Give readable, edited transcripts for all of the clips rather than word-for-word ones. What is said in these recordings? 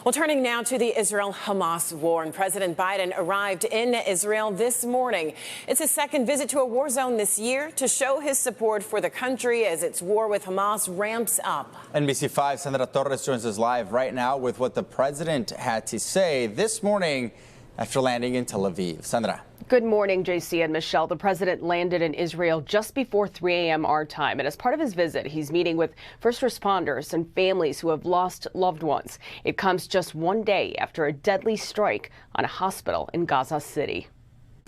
Well, turning now to the Israel-Hamas war, and President Biden arrived in Israel this morning. It's his second visit to a war zone this year to show his support for the country as its war with Hamas ramps up. NBC5's Sandra Torres joins us live right now with what the president had to say this morning after landing in Tel Aviv. Sandra. Good morning, JC and Michelle. The president landed in Israel just before 3 a.m. our time. And as part of his visit, he's meeting with first responders and families who have lost loved ones. It comes just one day after a deadly strike on a hospital in Gaza City.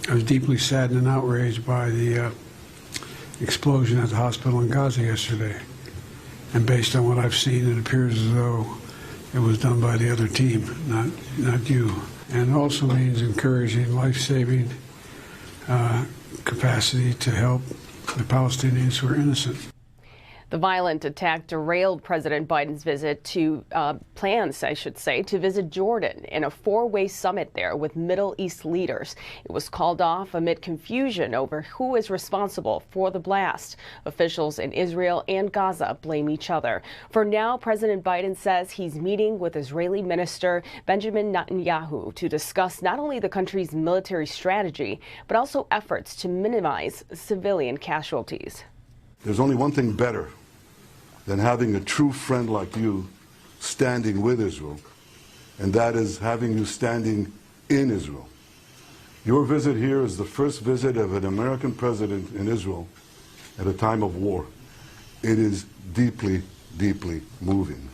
I was deeply saddened and outraged by the explosion at the hospital in Gaza yesterday. And based on what I've seen, it appears as though it was done by the other team, not you. And it also means encouraging life-saving capacity to help the Palestinians who are innocent. The violent attack derailed President Biden's plans to visit Jordan in a four-way summit there with Middle East leaders. It was called off amid confusion over who is responsible for the blast. Officials in Israel and Gaza blame each other. For now, President Biden says he's meeting with Israeli Minister Benjamin Netanyahu to discuss not only the country's military strategy, but also efforts to minimize civilian casualties. There's only one thing better than having a true friend like you standing with Israel, and that is having you standing in Israel. Your visit here is the first visit of an American president in Israel at a time of war. It is deeply, deeply moving.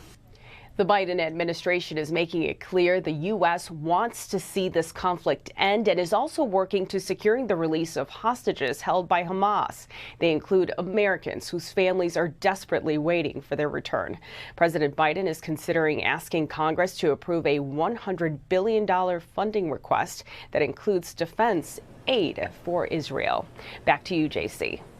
The Biden administration is making it clear the U.S. wants to see this conflict end and is also working to securing the release of hostages held by Hamas. They include Americans whose families are desperately waiting for their return. President Biden is considering asking Congress to approve a $100 billion funding request that includes defense aid for Israel. Back to you, JC.